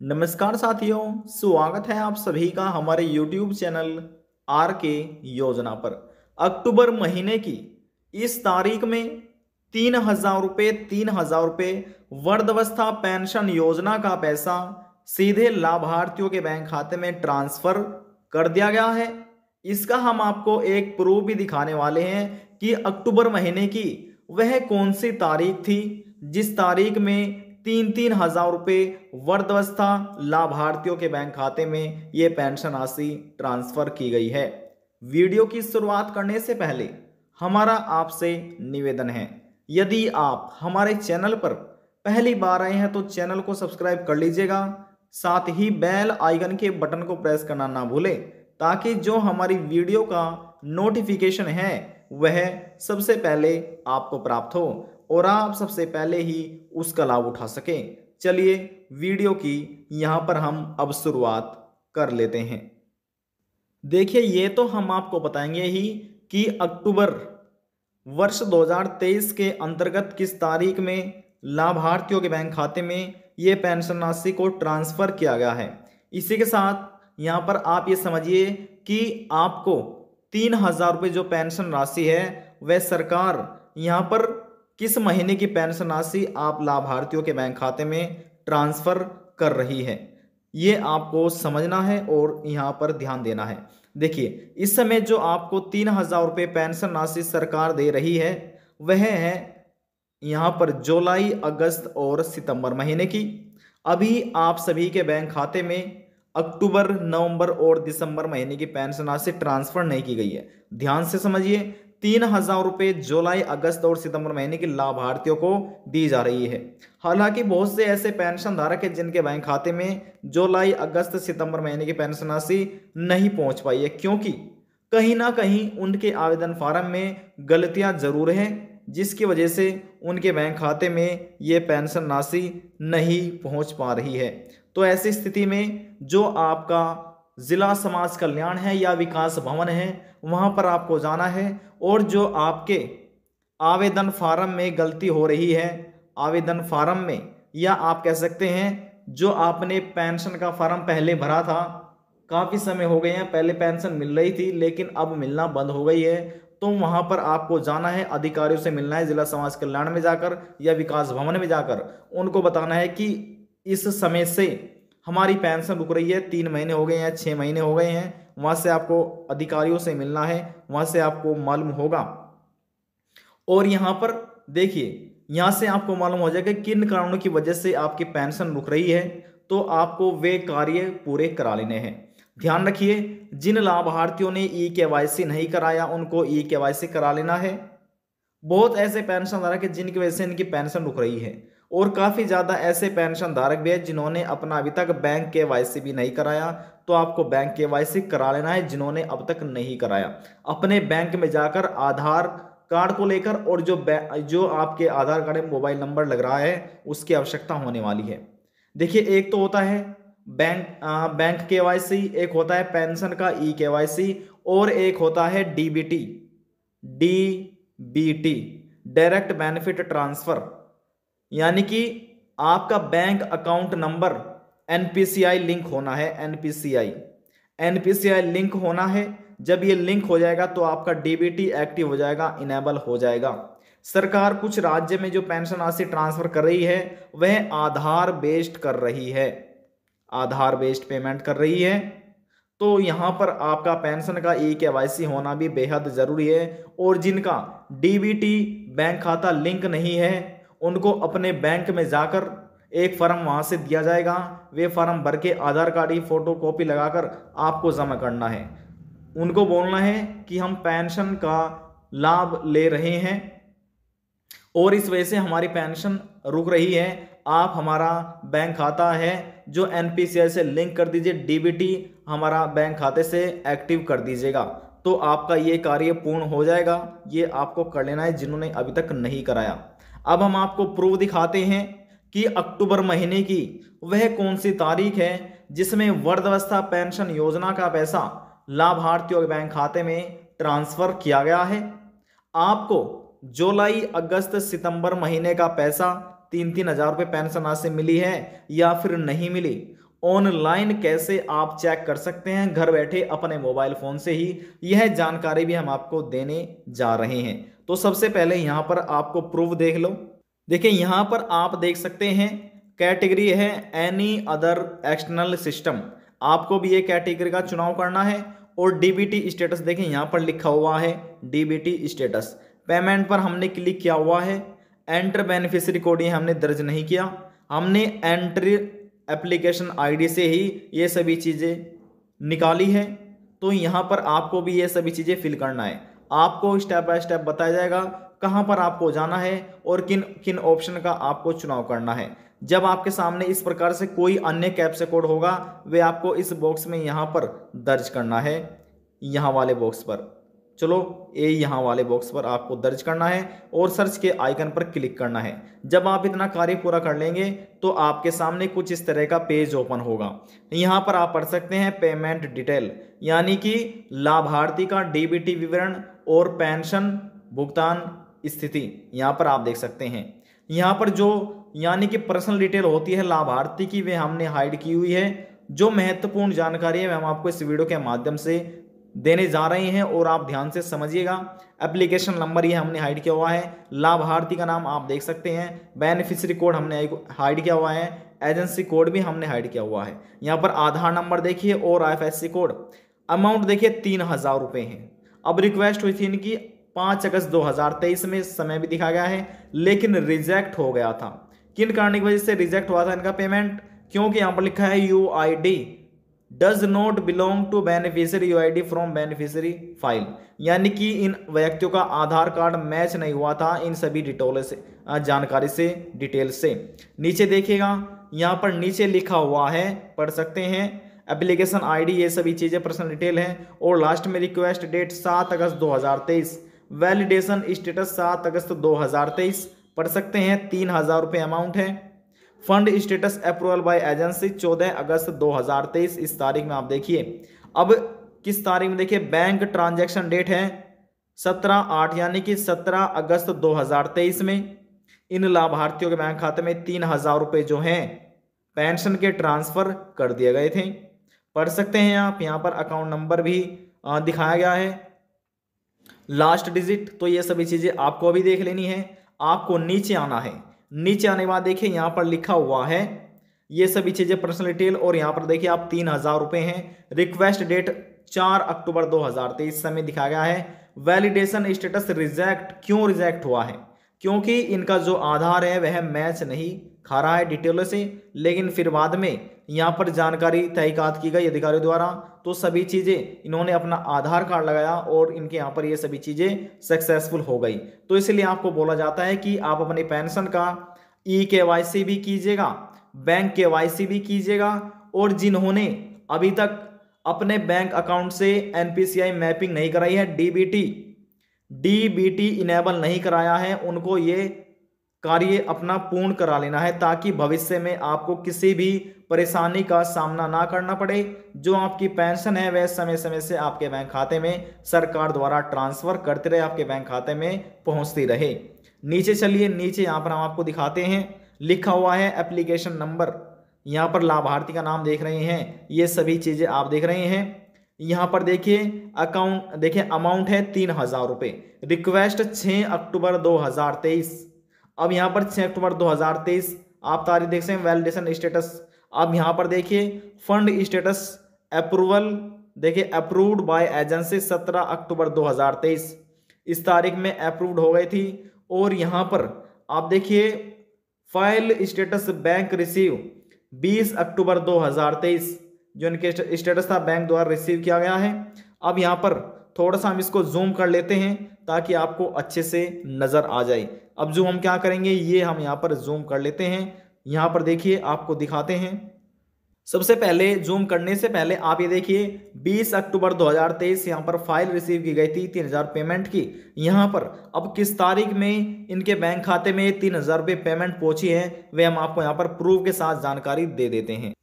नमस्कार साथियों, स्वागत है आप सभी का हमारे YouTube चैनल आर के योजना पर। अक्टूबर महीने की इस तारीख में 3,000 रुपये वृद्धावस्था पेंशन योजना का पैसा सीधे लाभार्थियों के बैंक खाते में ट्रांसफर कर दिया गया है। इसका हम आपको एक प्रूफ भी दिखाने वाले हैं कि अक्टूबर महीने की वह कौन सी तारीख थी जिस तारीख में 3,000 रुपये वृद्धावस्था लाभार्थियों के बैंक खाते में ये पेंशन राशि ट्रांसफर की गई है। वीडियो की शुरुआत करने से पहले हमारा आपसे निवेदन है, यदि आप हमारे चैनल पर पहली बार आए हैं तो चैनल को सब्सक्राइब कर लीजिएगा, साथ ही बेल आइकन के बटन को प्रेस करना ना भूलें ताकि जो हमारी वीडियो का नोटिफिकेशन है वह सबसे पहले आपको प्राप्त हो और आप सबसे पहले ही उसका लाभ उठा सकें। चलिए वीडियो की यहाँ पर हम अब शुरुआत कर लेते हैं। देखिए, ये तो हम आपको बताएंगे ही कि अक्टूबर वर्ष 2023 के अंतर्गत किस तारीख में लाभार्थियों के बैंक खाते में ये पेंशन राशि को ट्रांसफर किया गया है। इसी के साथ यहाँ पर आप ये समझिए कि आपको 3,000 रुपये जो पेंशन राशि है वह सरकार यहाँ पर किस महीने की पेंशन राशि आप लाभार्थियों के बैंक खाते में ट्रांसफर कर रही है, ये आपको समझना है और यहाँ पर ध्यान देना है। देखिए, इस समय जो आपको 3,000 रुपये पेंशन राशि सरकार दे रही है वह है यहाँ पर जुलाई, अगस्त और सितंबर महीने की। अभी आप सभी के बैंक खाते में अक्टूबर, नवंबर और दिसंबर महीने की पेंशन राशि ट्रांसफर नहीं की गई है। ध्यान से समझिए, 3,000 रुपये जुलाई, अगस्त और सितंबर महीने की लाभार्थियों को दी जा रही है। हालांकि बहुत से ऐसे पेंशन धारक हैं जिनके बैंक खाते में जुलाई, अगस्त, सितंबर महीने की पेंशन राशि नहीं पहुंच पाई है, क्योंकि कहीं ना कहीं उनके आवेदन फार्म में गलतियां जरूर हैं, जिसकी वजह से उनके बैंक खाते में ये पेंशन राशि नहीं पहुंच पा रही है। तो ऐसी स्थिति में जो आपका जिला समाज कल्याण है या विकास भवन है वहां पर आपको जाना है और जो आपके आवेदन फार्म में गलती हो रही है, आवेदन फार्म में, या आप कह सकते हैं जो आपने पेंशन का फार्म पहले भरा था, काफ़ी समय हो गए हैं, पहले पेंशन मिल रही थी लेकिन अब मिलना बंद हो गई है, तो वहां पर आपको जाना है, अधिकारियों से मिलना है, जिला समाज कल्याण में जाकर या विकास भवन में जाकर उनको बताना है कि इस समय से हमारी पेंशन रुक रही है, 3 महीने हो गए हैं, 6 महीने हो गए हैं। वहां से आपको अधिकारियों से मिलना है, वहां से आपको मालूम होगा। और यहाँ पर देखिए, यहाँ से आपको मालूम हो जाएगा किन कारणों की वजह से आपकी पेंशन रुक रही है, तो आपको वे कार्य पूरे करा लेने हैं। ध्यान रखिए, जिन लाभार्थियों ने ई-केवाईसी नहीं कराया उनको ई-केवाईसी करा लेना है। बहुत ऐसे पेंशन धारक हैं जिनकी वजह से इनकी पेंशन रुक रही है और काफ़ी ज़्यादा ऐसे पेंशन धारक भी हैं जिन्होंने अपना अभी तक बैंक केवाईसी भी नहीं कराया, तो आपको बैंक केवाईसी करा लेना है। जिन्होंने अब तक नहीं कराया, अपने बैंक में जाकर आधार कार्ड को लेकर और जो आपके आधार कार्ड में मोबाइल नंबर लग रहा है उसकी आवश्यकता होने वाली है। देखिए, एक तो होता है बैंक केवाईसी, एक होता है पेंशन का ई-केवाईसी और एक होता है डीबीटी डायरेक्ट बेनिफिट ट्रांसफर, यानी कि आपका bank account number NPCI link होना है। एनपीसीआई लिंक होना है। जब ये लिंक हो जाएगा तो आपका डीबीटी एक्टिव हो जाएगा, इनेबल हो जाएगा। सरकार कुछ राज्य में जो पेंशन राशि ट्रांसफर कर रही है वह आधार बेस्ड कर रही है, आधार बेस्ड पेमेंट कर रही है। तो यहाँ पर आपका पेंशन का ई-केवाईसी होना भी बेहद जरूरी है। और जिनका डीबीटी बैंक खाता लिंक नहीं है उनको अपने बैंक में जाकर एक फॉर्म वहां से दिया जाएगा, वे फॉर्म भर के आधार कार्ड की फोटो कॉपी लगाकर आपको जमा करना है। उनको बोलना है कि हम पेंशन का लाभ ले रहे हैं और इस वजह से हमारी पेंशन रुक रही है, आप हमारा बैंक खाता है जो एनपीसीआई से लिंक कर दीजिए, डीबीटी हमारा बैंक खाते से एक्टिव कर दीजिएगा, तो आपका ये कार्य पूर्ण हो जाएगा। ये आपको कर लेना है जिन्होंने अभी तक नहीं कराया। अब हम आपको प्रूफ दिखाते हैं कि अक्टूबर महीने की वह कौन सी तारीख है जिसमें वृद्धावस्था पेंशन योजना का पैसा लाभार्थियों के बैंक खाते में ट्रांसफर किया गया है। आपको जुलाई, अगस्त, सितंबर महीने का पैसा 3-3 हज़ार रुपये पेंशन राशि मिली है या फिर नहीं मिली, ऑनलाइन कैसे आप चेक कर सकते हैं घर बैठे अपने मोबाइल फोन से ही, यह जानकारी भी हम आपको देने जा रहे हैं। तो सबसे पहले यहाँ पर आपको प्रूफ देख लो। देखिए यहाँ पर आप देख सकते हैं कैटेगरी है एनी अदर एक्सटर्नल सिस्टम, आपको भी ये कैटेगरी का चुनाव करना है। और डीबीटी स्टेटस देखें यहाँ पर लिखा हुआ है डीबीटी स्टेटस। पेमेंट पर हमने क्लिक किया हुआ है, एंटर बेनिफिशियरी कोड ये हमने दर्ज नहीं किया, हमने एंट्री एप्लीकेशन आईडी से ही ये सभी चीज़ें निकाली है। तो यहाँ पर आपको भी ये सभी चीज़ें फिल करना है। आपको स्टेप बाय स्टेप बताया जाएगा कहाँ पर आपको जाना है और किन किन ऑप्शन का आपको चुनाव करना है। जब आपके सामने इस प्रकार से कोई अन्य कैप्चा कोड होगा वे आपको इस बॉक्स में यहाँ पर दर्ज करना है, यहाँ वाले बॉक्स पर। चलो ये यहाँ वाले बॉक्स पर आपको दर्ज करना है और सर्च के आइकन पर क्लिक करना है। जब आप इतना कार्य पूरा कर लेंगे तो आपके सामने कुछ इस तरह का पेज ओपन होगा। यहाँ पर आप पढ़ सकते हैं पेमेंट डिटेल, यानी कि लाभार्थी का डीबीटी विवरण और पेंशन भुगतान स्थिति यहाँ पर आप देख सकते हैं। यहाँ पर जो यानी कि पर्सनल डिटेल होती है लाभार्थी की वे हमने हाइड की हुई है। जो महत्वपूर्ण जानकारी है हम आपको इस वीडियो के माध्यम से देने जा रहे हैं और आप ध्यान से समझिएगा। एप्लीकेशन नंबर ये हमने हाइड किया हुआ है, लाभार्थी का नाम आप देख सकते हैं, बेनिफिशियरी कोड हमने हाइड किया हुआ है, एजेंसी कोड भी हमने हाइड किया हुआ है। यहाँ पर आधार नंबर देखिए और IFSC कोड। अमाउंट देखिए 3000 रुपये है। अब रिक्वेस्ट हुई थी इनकी 5 अगस्त 2023 में, समय भी दिखा गया है, लेकिन रिजेक्ट हो गया था। किन कारण की वजह से रिजेक्ट हुआ था इनका पेमेंट? क्योंकि यहाँ पर लिखा है UID does not belong to beneficiary UID from beneficiary file, यानी कि इन व्यक्तियों का आधार कार्ड मैच नहीं हुआ था इन सभी डिटेल से, जानकारी से, डिटेल से। नीचे देखिएगा यहाँ पर नीचे लिखा हुआ है, पढ़ सकते हैं, एप्लीकेशन आईडी ये सभी चीज़ें पर्सनल डिटेल हैं। और लास्ट में रिक्वेस्ट डेट 7 अगस्त 2023, वैलिडेशन स्टेटस 7 अगस्त 2023, पढ़ सकते हैं 3000 रुपये अमाउंट है। Fund status approval bye agency 14 अगस्त 2023, इस तारीख में आप देखिए। अब किस तारीख में देखिए, बैंक ट्रांजैक्शन डेट है 17/8 यानी कि 17 अगस्त 2023 में इन लाभार्थियों के बैंक खाते में 3000 रुपये जो हैं पेंशन के ट्रांसफर कर दिए गए थे। पढ़ सकते हैं आप, यहाँ पर अकाउंट नंबर भी दिखाया गया है, लास्ट डिजिट। तो ये सभी चीजें आपको अभी देख लेनी है। आपको नीचे आना है, नीचे आने के बाद देखिए यहाँ पर लिखा हुआ है ये सभी चीजें पर्सनल डिटेल, और यहाँ पर देखिए आप 3000 रुपये हैं। रिक्वेस्ट डेट 4 अक्टूबर 2023 समय दिखाया गया है। वैलिडेशन स्टेटस रिजेक्ट, क्यों रिजेक्ट हुआ है? क्योंकि इनका जो आधार है वह मैच नहीं खा रहा है डिटेलों से, लेकिन फिर बाद में यहाँ पर जानकारी तहकीकात की गई अधिकारियों द्वारा, तो सभी चीज़ें इन्होंने अपना आधार कार्ड लगाया और इनके यहाँ पर ये सभी चीज़ें सक्सेसफुल हो गई। तो इसलिए आपको बोला जाता है कि आप अपनी पेंशन का KYC भी कीजिएगा, बैंक KYC भी कीजिएगा, और जिन्होंने अभी तक अपने बैंक अकाउंट से NPCI मैपिंग नहीं कराई है, DBT इनेबल नहीं कराया है, उनको ये कार्य अपना पूर्ण करा लेना है, ताकि भविष्य में आपको किसी भी परेशानी का सामना ना करना पड़े। जो आपकी पेंशन है वह समय समय से आपके बैंक खाते में सरकार द्वारा ट्रांसफर करते रहे, आपके बैंक खाते में पहुंचती रहे। नीचे चलिए, नीचे यहाँ पर हम आपको दिखाते हैं, लिखा हुआ है एप्लीकेशन नंबर, यहाँ पर लाभार्थी का नाम देख रहे हैं, ये सभी चीजें आप देख रहे हैं। यहाँ पर देखिए अकाउंट, देखिए अमाउंट है 3000 रुपये। रिक्वेस्ट 6 अक्टूबर 2023। अब यहाँ पर 6 अक्टूबर 2023 आप तारीख देख सकते हैं। वैलिडेशन स्टेटस, अब यहाँ पर देखिए फंड स्टेटस अप्रूवल, देखिए अप्रूव्ड बाय एजेंसी 17 अक्टूबर 2023, इस तारीख में अप्रूव्ड हो गई थी। और यहाँ पर आप देखिए फाइल स्टेटस बैंक रिसीव 20 अक्टूबर 2023, जो इनके स्टेटस था बैंक द्वारा रिसीव किया गया है। अब यहाँ पर थोड़ा सा हम इसको जूम कर लेते हैं ताकि आपको अच्छे से नजर आ जाए। अब जो हम क्या करेंगे, ये हम यहाँ पर जूम कर लेते हैं। यहाँ पर देखिए आपको दिखाते हैं। सबसे पहले जूम करने से पहले आप ये देखिए 20 अक्टूबर 2023 यहाँ पर फाइल रिसीव की गई थी 3000 पेमेंट की। यहाँ पर अब किस तारीख में इनके बैंक खाते में 3000 रुपये पेमेंट पहुंची है वे हम आपको यहाँ पर प्रूफ के साथ जानकारी दे देते हैं।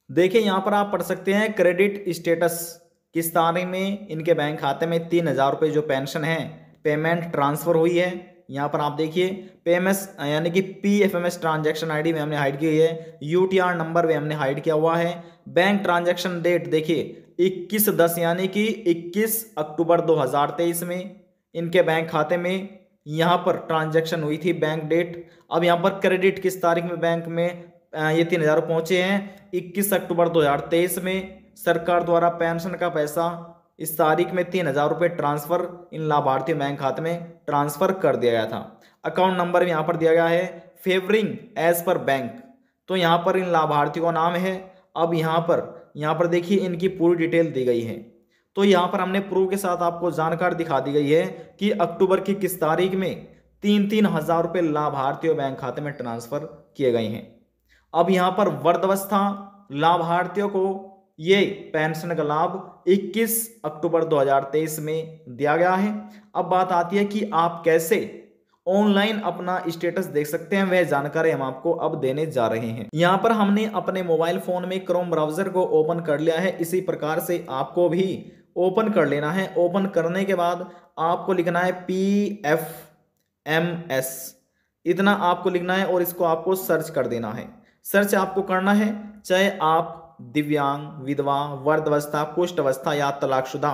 देखिए यहाँ पर आप पढ़ सकते हैं क्रेडिट स्टेटस, किस तारीख में इनके बैंक खाते में 3000 रुपये जो पेंशन है पेमेंट ट्रांसफर हुई है। यहाँ पर आप देखिए PMS यानी कि PFMS ट्रांजैक्शन आईडी में हमने हाइड की है, UTR नंबर में हमने हाइड किया हुआ है। बैंक ट्रांजैक्शन डेट देखिए 21/10 यानी कि 21 अक्टूबर 2023 में इनके बैंक खाते में यहाँ पर ट्रांजैक्शन हुई थी बैंक डेट। अब यहाँ पर क्रेडिट किस तारीख में बैंक में ये 3,000 पहुंचे हैं 21 अक्टूबर 2023 में। सरकार द्वारा पेंशन का पैसा इस तारीख में 3,000 रुपये ट्रांसफर इन लाभार्थी बैंक खाते में ट्रांसफर कर दिया गया था। अकाउंट नंबर यहाँ पर दिया गया है फेवरिंग एज पर बैंक, तो यहाँ पर इन लाभार्थियों का नाम है। अब यहाँ पर देखिए इनकी पूरी डिटेल दी गई है। तो यहाँ पर हमने प्रूफ के साथ आपको जानकारी दिखा दी गई है कि अक्टूबर की किस तारीख में 3-3 हज़ार रुपये लाभार्थियों बैंक खाते में ट्रांसफर किए गए हैं। अब यहाँ पर वृद्धावस्था लाभार्थियों को ये पेंशन का लाभ 21 अक्टूबर 2023 में दिया गया है। अब बात आती है कि आप कैसे ऑनलाइन अपना स्टेटस देख सकते हैं, वह जानकारी हम आपको अब देने जा रहे हैं। यहाँ पर हमने अपने मोबाइल फोन में क्रोम ब्राउजर को ओपन कर लिया है, इसी प्रकार से आपको भी ओपन कर लेना है। ओपन करने के बाद आपको लिखना है PFMS, इतना आपको लिखना है और इसको आपको सर्च कर देना है। सर्च आपको करना है, चाहे आप दिव्यांग, विधवा, वृद्धावस्था, कुष्ठ अवस्था या तलाकशुदा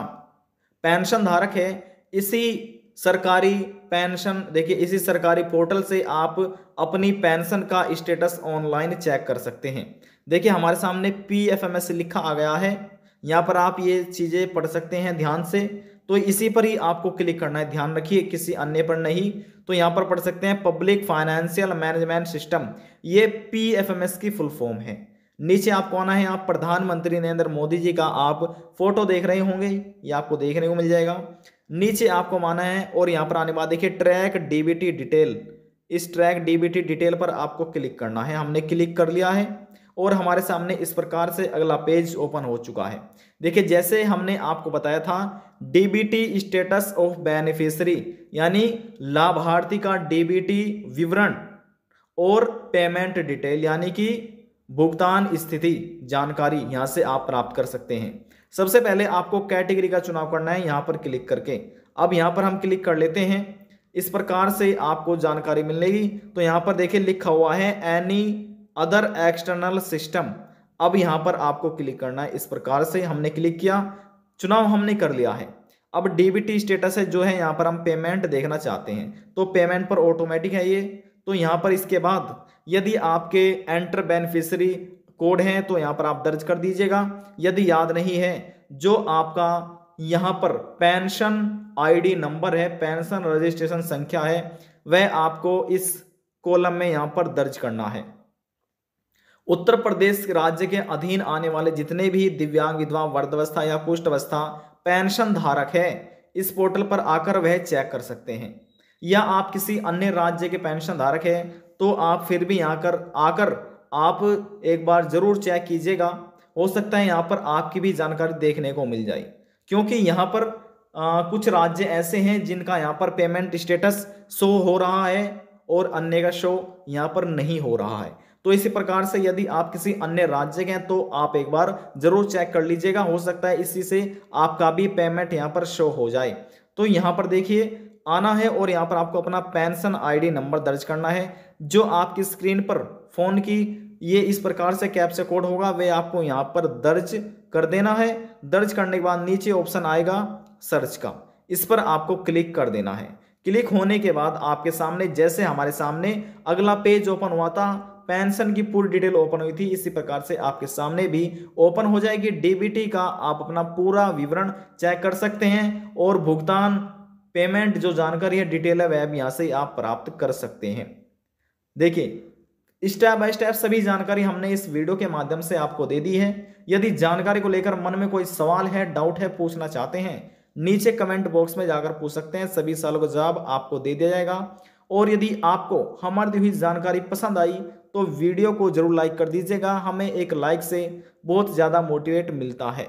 पेंशन धारक है, इसी सरकारी पेंशन देखिए इसी सरकारी पोर्टल से आप अपनी पेंशन का स्टेटस ऑनलाइन चेक कर सकते हैं। देखिए हमारे सामने PFMS लिखा आ गया है, यहाँ पर आप ये चीज़ें पढ़ सकते हैं ध्यान से। तो इसी पर ही आपको क्लिक करना है, ध्यान रखिए किसी अन्य पर नहीं। तो यहाँ पर पढ़ सकते हैं पब्लिक फाइनेंशियल मैनेजमेंट सिस्टम, ये PFMS की फुल फॉर्म है। नीचे आपको आना है, आप प्रधानमंत्री नरेंद्र मोदी जी का आप फोटो देख रहे होंगे, ये आपको देखने को मिल जाएगा। नीचे आपको आना है और यहाँ पर आने के बाद देखिए ट्रैक DBT डिटेल, इस ट्रैक DBT डिटेल पर आपको क्लिक करना है। हमने क्लिक कर लिया है और हमारे सामने इस प्रकार से अगला पेज ओपन हो चुका है। देखिए जैसे हमने आपको बताया था DBT स्टेटस ऑफ बेनिफिशियरी यानी लाभार्थी का DBT विवरण और पेमेंट डिटेल यानी कि भुगतान स्थिति जानकारी यहां से आप प्राप्त कर सकते हैं। सबसे पहले आपको कैटेगरी का चुनाव करना है यहां पर क्लिक करके। अब यहां पर हम क्लिक कर लेते हैं, इस प्रकार से आपको जानकारी मिलेगी। तो यहां पर देखिए लिखा हुआ है एनी अदर एक्सटर्नल सिस्टम, अब यहां पर आपको क्लिक करना है। इस प्रकार से हमने क्लिक किया, चुनाव हमने कर लिया है। अब DBT स्टेटस है जो है यहाँ पर हम पेमेंट देखना चाहते हैं, तो पेमेंट पर ऑटोमेटिक है ये। तो यहाँ पर इसके बाद यदि आपके एंटर बेनिफिशियरी कोड है तो यहाँ पर आप दर्ज कर दीजिएगा। यदि याद नहीं है, जो आपका यहाँ पर पेंशन ID नंबर है, पेंशन रजिस्ट्रेशन संख्या है, वह आपको इस कॉलम में यहाँ पर दर्ज करना है। उत्तर प्रदेश राज्य के अधीन आने वाले जितने भी दिव्यांग, विधवा, वृद्धावस्था या कुष्ठ अवस्था पेंशन धारक है, इस पोर्टल पर आकर वह चेक कर सकते हैं। या आप किसी अन्य राज्य के पेंशन धारक है तो आप फिर भी आकर आप एक बार जरूर चेक कीजिएगा, हो सकता है यहाँ पर आपकी भी जानकारी देखने को मिल जाए, क्योंकि यहाँ पर कुछ राज्य ऐसे हैं जिनका यहाँ पर पेमेंट स्टेटस शो हो रहा है और अन्य का शो यहाँ पर नहीं हो रहा है। तो इसी प्रकार से यदि आप किसी अन्य राज्य के हैं तो आप एक बार जरूर चेक कर लीजिएगा, हो सकता है इसी से आपका भी पेमेंट यहाँ पर शो हो जाए। तो यहाँ पर देखिए आना है और यहाँ पर आपको अपना पेंशन ID नंबर दर्ज करना है, जो आपकी स्क्रीन पर फोन की ये इस प्रकार से कैप्चा कोड होगा, वे आपको यहाँ पर दर्ज कर देना है। दर्ज करने के बाद नीचे ऑप्शन आएगा सर्च का, इस पर आपको क्लिक कर देना है। क्लिक होने के बाद आपके सामने जैसे हमारे सामने अगला पेज ओपन हुआ था, पेंशन की पूरी डिटेल ओपन हुई थी, इसी प्रकार से आपके सामने भी ओपन हो जाएगी। DBT का आप अपना पूरा विवरण चेक कर सकते हैं और भुगतान पेमेंट जो जानकारी है डिटेल है वह भी यहाँ से आप प्राप्त कर सकते हैं। देखिए स्टेप बाय स्टेप सभी जानकारी हमने इस वीडियो के माध्यम से आपको दे दी है। यदि जानकारी को लेकर मन में कोई सवाल है, डाउट है, पूछना चाहते हैं, नीचे कमेंट बॉक्स में जाकर पूछ सकते हैं, सभी सवालों का जवाब आपको दे दिया जाएगा। और यदि आपको हमारी दी हुई जानकारी पसंद आई तो वीडियो को जरूर लाइक कर दीजिएगा, हमें एक लाइक से बहुत ज़्यादा मोटिवेट मिलता है।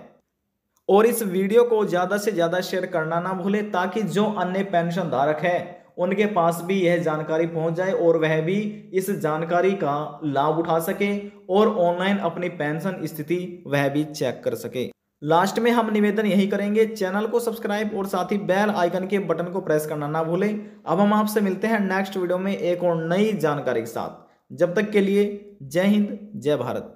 और इस वीडियो को ज़्यादा से ज़्यादा शेयर करना ना भूलें, ताकि जो अन्य पेंशन धारक है उनके पास भी यह जानकारी पहुंच जाए और वह भी इस जानकारी का लाभ उठा सके और ऑनलाइन अपनी पेंशन स्थिति वह भी चेक कर सके। लास्ट में हम निवेदन यही करेंगे, चैनल को सब्सक्राइब और साथ ही बेल आइकन के बटन को प्रेस करना ना भूलें। अब हम आपसे मिलते हैं नेक्स्ट वीडियो में एक और नई जानकारी के साथ। जब तक के लिए जय हिंद, जय भारत।